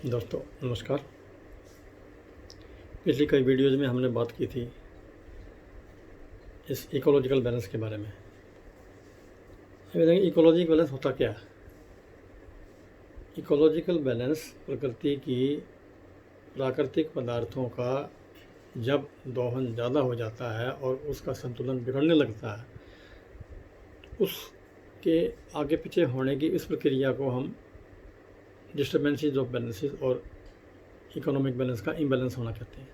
दोस्तों नमस्कार। पिछली कई वीडियोज़ में हमने बात की थी इस इकोलॉजिकल बैलेंस के बारे में। अभी देखें इकोलॉजिकल बैलेंस होता क्या है। इकोलॉजिकल बैलेंस प्रकृति की प्राकृतिक पदार्थों का जब दोहन ज़्यादा हो जाता है और उसका संतुलन बिगड़ने लगता है, उसके आगे पीछे होने की इस प्रक्रिया को हम डिस्टर्बेंसेस ऑफ बैलेंसेस और इकोनॉमिक बैलेंस का इम्बैलेंस होना कहते हैं।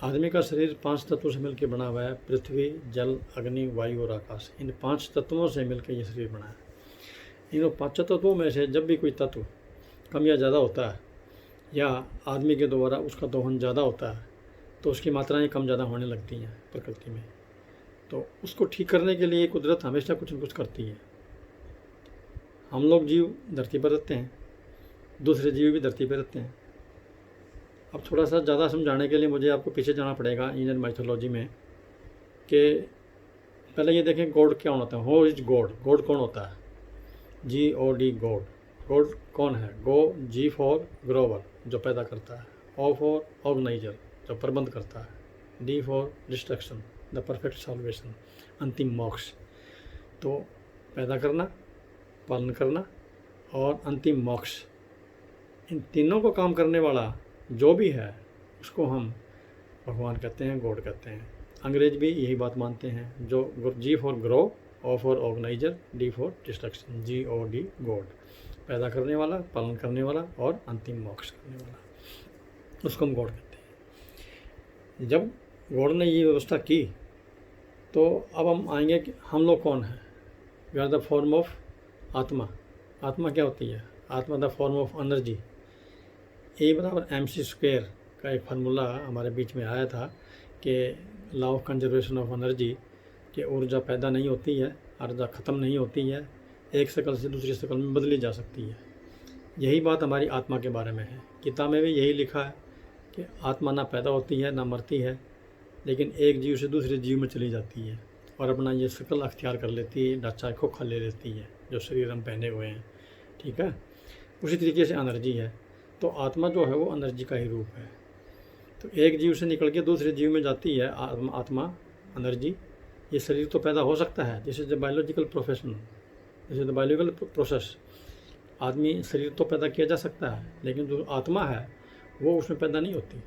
आदमी का शरीर 5 तत्वों से मिलकर बना हुआ है। पृथ्वी, जल, अग्नि, वायु और आकाश। इन 5 तत्वों से मिलकर ये शरीर बना है। इन 5 तत्वों में से जब भी कोई तत्व कम या ज़्यादा होता है या आदमी के द्वारा उसका दोहन ज़्यादा होता है तो उसकी मात्राएं कम ज़्यादा होने लगती हैं प्रकृति में। तो उसको ठीक करने के लिए कुदरत हमेशा कुछ न कुछ करती है। हम लोग जीव धरती पर रहते हैं, दूसरे जीव भी धरती पर रहते हैं। अब थोड़ा सा ज़्यादा समझाने के लिए मुझे आपको पीछे जाना पड़ेगा इंडियन माइथोलॉजी में कि पहले ये देखें गॉड क्या होता है। हो इज गॉड। गॉड कौन होता है? GOD God. गॉड कौन है? गो, G फॉर ग्रोवर जो पैदा करता है, O फॉर ऑर्गेनाइजर जो प्रबंध करता है, D for destruction the perfect solvation अंतिम मोक्ष। तो पैदा करना, पालन करना और अंतिम मोक्ष, इन तीनों को काम करने वाला जो भी है उसको हम भगवान कहते हैं, गॉड कहते हैं। अंग्रेज भी यही बात मानते हैं। जो G for grow, O for organiser, D for destruction, GOD God. पैदा करने वाला, पालन करने वाला और अंतिम मोक्ष करने वाला, उसको हम गॉड कहते हैं। जब गॉड ने ये व्यवस्था की तो अब हम आएंगे कि हम लोग कौन हैं। We are the form of आत्मा। आत्मा क्या होती है? आत्मा the form of energy. E=mc² का एक फार्मूला हमारे बीच में आया था कि law of conservation of energy, कि ऊर्जा पैदा नहीं होती है, ऊर्जा ख़त्म नहीं होती है, एक शक्ल से दूसरी शक्ल में बदली जा सकती है। यही बात हमारी आत्मा के बारे में है। किताब में भी यही लिखा है कि आत्मा ना पैदा होती है ना मरती है, लेकिन एक जीव से दूसरे जीव में चली जाती है और अपना ये शक्ल अख्तियार कर लेती है, ढांचा खोखा ले लेती है जो शरीर हम पहने हुए हैं। ठीक है, उसी तरीके से एनर्जी है। तो आत्मा जो है वो एनर्जी का ही रूप है। तो एक जीव से निकल के दूसरे जीव में जाती है आत्मा, एनर्जी। ये शरीर तो पैदा हो सकता है, this is the biological profession, this is the biological process. आदमी शरीर तो पैदा किया जा सकता है, लेकिन जो आत्मा है वो उसमें पैदा नहीं होती।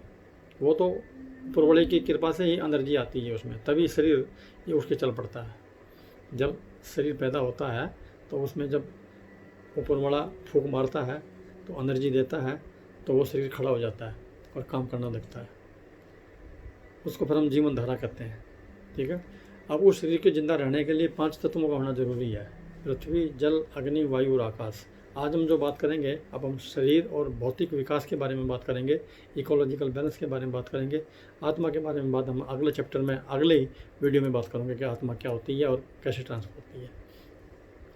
वो तो ऊपरवाले की कृपा से ही एनर्जी आती है उसमें, तभी शरीर ये उसके चल पड़ता है। जब शरीर पैदा होता है तो उसमें जब ऊपरवाला फूंक मारता है तो एनर्जी देता है, तो वो शरीर खड़ा हो जाता है और काम करना लगता है। उसको फिर हम जीवन धारा कहते हैं। ठीक है, अब उस शरीर के जिंदा रहने के लिए 5 तत्वों का होना जरूरी है। पृथ्वी, जल, अग्नि, वायु और आकाश। आज हम जो बात करेंगे, अब हम शरीर और भौतिक विकास के बारे में बात करेंगे, इकोलॉजिकल बैलेंस के बारे में बात करेंगे, आत्मा के बारे में बात हम अगले चैप्टर में, अगले ही वीडियो में बात करेंगे कि आत्मा क्या होती है और कैसे ट्रांसफर होती है।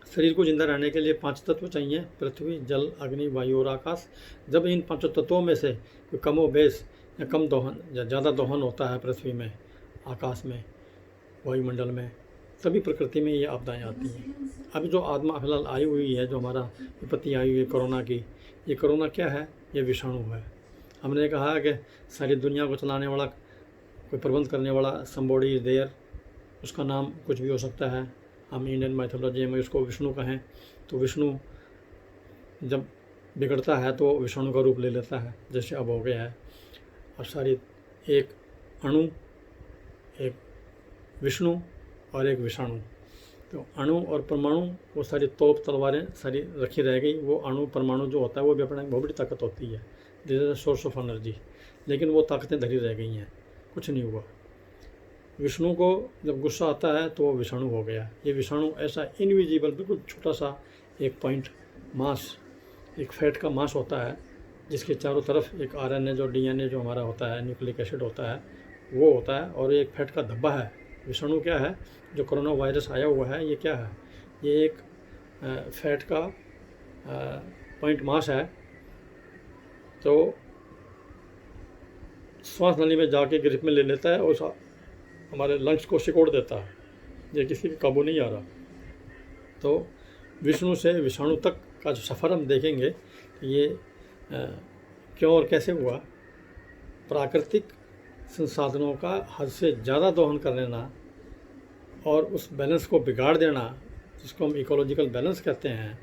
शरीर को जिंदा रहने के लिए 5 तत्व चाहिए, पृथ्वी, जल, अग्नि, वायु और आकाश। जब इन 5 तत्वों में से कोई कमो बेश या कम दोहन या ज़्यादा दोहन होता है पृथ्वी में, आकाश में, वायुमंडल में, तभी प्रकृति में ये आपदाएँ आती हैं। अभी जो आत्मा फिलहाल आई हुई है, जो हमारा विपत्ति आई हुई है कोरोना की, ये कोरोना क्या है? ये विषाणु है। हमने कहा कि सारी दुनिया को चलाने वाला, कोई प्रबंध करने वाला, समबॉडी इज देयर, उसका नाम कुछ भी हो सकता है। हम इंडियन माइथोलॉजी में उसको विष्णु कहें, तो विष्णु जब बिगड़ता है तो विषाणु का रूप ले लेता है, जैसे अब हो गया है। और सारी एक अणु, एक विष्णु और एक विषाणु, तो अणु और परमाणु, वो सारी तोप तलवारें सारी रखी रह गई। वो अणु परमाणु जो होता है वो भी अपना बहुत बड़ी ताकत होती है, this is the source of energy, लेकिन वो ताकतें धरी रह गई हैं, कुछ नहीं हुआ। विष्णु को जब गुस्सा आता है तो वो विषाणु हो गया। ये विषाणु ऐसा इनविजिबल, बिल्कुल छोटा सा एक पॉइंट मास, एक फैट का मास होता है, जिसके चारों तरफ एक RNA जो DNA जो हमारा होता है, न्यूक्लिक एसिड होता है, वो होता है, और एक फैट का धब्बा है। विषाणु क्या है? जो कोरोना वायरस आया हुआ है, ये क्या है? ये एक फैट का पॉइंट मास है। तो श्वास नली में जाके ग्रिप में ले लेता है और हमारे लंग्स को सिकोड़ देता है। ये किसी के काबू नहीं आ रहा। तो विष्णु से विषाणु तक का जो सफ़र हम देखेंगे, ये क्यों और कैसे हुआ? प्राकृतिक संसाधनों का हद से ज़्यादा दोहन कर लेना और उस बैलेंस को बिगाड़ देना, जिसको हम इकोलॉजिकल बैलेंस कहते हैं,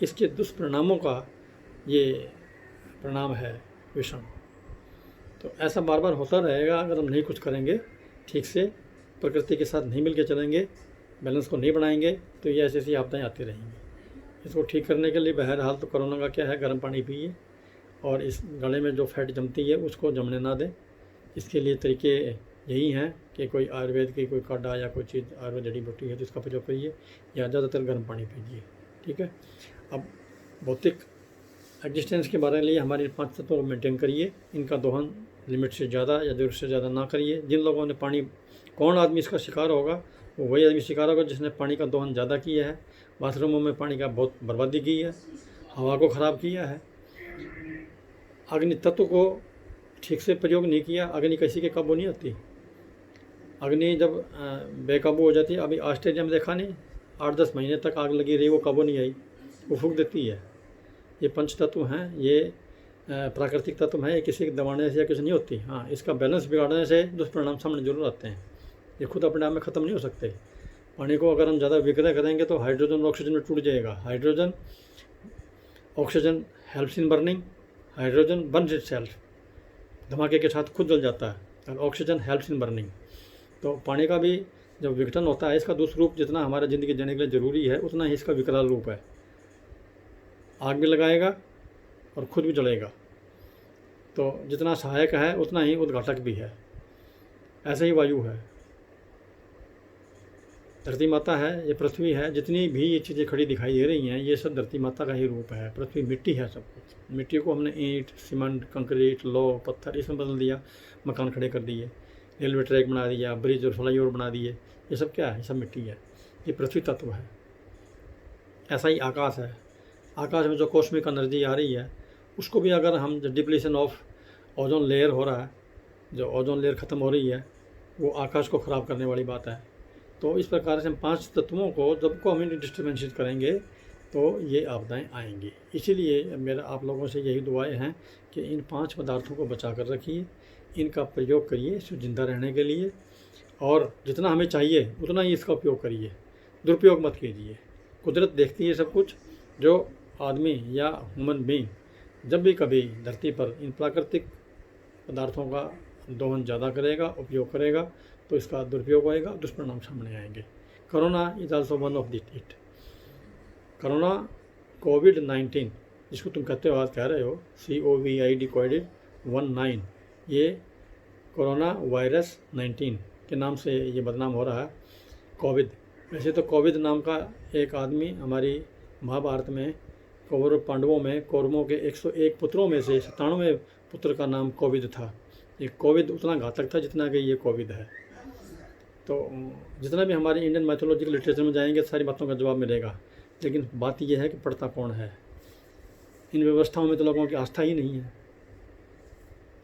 इसके दुष्परिणामों का ये परिणाम है विषम। तो ऐसा बार बार होता रहेगा अगर हम नहीं कुछ करेंगे, ठीक से प्रकृति के साथ नहीं मिलकर चलेंगे, बैलेंस को नहीं बनाएंगे, तो ये ऐसी ऐसी आपदाएँ आती रहेंगी। इसको ठीक करने के लिए बहरहाल तो कोरोना का क्या है, गर्म पानी पिए और इस गले में जो फैट जमती है उसको जमने ना दें। इसके लिए तरीके यही हैं कि कोई आयुर्वेद की कोई काढ़ा या कोई चीज़ आयुर्वेद जड़ी बूटी है जिसका प्रयोग करिए, या ज़्यादातर गर्म पानी पीजिए। ठीक है। अब भौतिक एग्जिस्टेंस के बारे में लिए हमारे 5 तत्वों को मेंटेन करिए, इनका दोहन लिमिट से ज़्यादा या ज़रूरत से ज़्यादा ना करिए। जिन लोगों ने पानी, कौन आदमी इसका शिकार होगा? वो वही आदमी शिकार होगा जिसने पानी का दोहन ज़्यादा किया है, बाथरूमों में पानी का बहुत बर्बादी की है, हवा को ख़राब किया है, अग्नि तत्व को ठीक से प्रयोग नहीं किया। अग्नि किसी के काबू नहीं होती। अग्नि जब बेकाबू हो जाती है, अभी ऑस्ट्रेलिया में देखा नहीं, 8-10 महीने तक आग लगी रही, वो काबू नहीं आई, वो फूंक देती है। ये पंच तत्व हैं, ये प्राकृतिक तत्व हैं, ये किसी के दबाने से या कुछ नहीं होती। हाँ, इसका बैलेंस बिगाड़ने से दुष्परिणाम सामने जरूर आते हैं। ये खुद अपने आप में ख़त्म नहीं हो सकते। पानी को अगर हम ज़्यादा विक्रय करेंगे तो हाइड्रोजन और ऑक्सीजन में टूट जाएगा। Hydrogen, oxygen helps in burning, hydrogen Burns itself, धमाके के साथ खुद जल जाता है, और ऑक्सीजन हेल्प्स इन बर्निंग। तो पानी का भी जब विघटन होता है, इसका दूसरा रूप जितना हमारा ज़िंदगी जीने के लिए ज़रूरी है, उतना ही इसका विकराल रूप है। आग भी लगाएगा और खुद भी जलेगा। तो जितना सहायक है उतना ही उद्घाटक भी है। ऐसे ही वायु है, धरती माता है, ये पृथ्वी है, जितनी भी ये चीज़ें खड़ी दिखाई दे रही हैं, ये सब धरती माता का ही रूप है। पृथ्वी मिट्टी है, सब कुछ मिट्टी को हमने ईंट, सीमेंट, कंक्रीट, लौह, पत्थर इसमें बदल दिया, मकान खड़े कर दिए, रेलवे ट्रैक बना दिया, ब्रिज और फ्लाईओवर बना दिए। ये सब क्या है? ये सब मिट्टी है, ये पृथ्वी तत्व है। ऐसा ही आकाश है। आकाश में जो कॉस्मिक एनर्जी आ रही है, उसको भी अगर हम, जो डिप्लीशन ऑफ ओजोन लेयर हो रहा है, जो ओजोन लेयर ख़त्म हो रही है, वो आकाश को ख़राब करने वाली बात है। तो इस प्रकार से हम 5 तत्वों को जब को हम डिस्टर्बेंसेस करेंगे तो ये आपदाएँ आएंगी। इसीलिए मेरा आप लोगों से यही दुआएं हैं कि इन 5 पदार्थों को बचा कर रखिए, इनका प्रयोग करिए इसको ज़िंदा रहने के लिए, और जितना हमें चाहिए उतना ही इसका उपयोग करिए, दुरुपयोग मत कीजिए। कुदरत देखती है सब कुछ। जो आदमी या ह्यूमन बीइंग जब भी कभी धरती पर इन प्राकृतिक पदार्थों का दोहन ज़्यादा करेगा, उपयोग करेगा, तो इसका दुरुपयोग होएगा, दुष्परिणाम सामने आएंगे। Corona is also one of it. Corona, कोविड-19 जिसको तुम कहते हो, आज कह रहे हो, COVID-19, ये कोरोना वायरस 19 के नाम से ये बदनाम हो रहा है, कोविड। वैसे तो कोविद नाम का एक आदमी हमारी महाभारत में कौरव पांडवों में, कौरवों के 101 पुत्रों में से 97वें पुत्र का नाम कोविद था। ये कोविद उतना घातक था जितना कि ये कोविड है। तो जितना भी हमारे इंडियन मैथोलॉजिकल लिटरेचर में जाएंगे सारी बातों का जवाब मिलेगा। लेकिन बात यह है कि पढ़ता कौन है? इन व्यवस्थाओं में तो लोगों की आस्था ही नहीं है।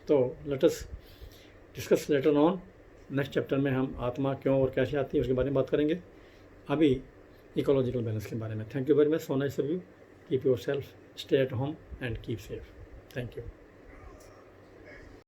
तो let us discuss later on. Next chapter में हम आत्मा क्यों और कैसे आती है उसके बारे में बात करेंगे। अभी इकोलॉजिकल बैलेंस के बारे में। Thank you very much. So nice of you. Keep your self, stay at home and keep safe. Thank you.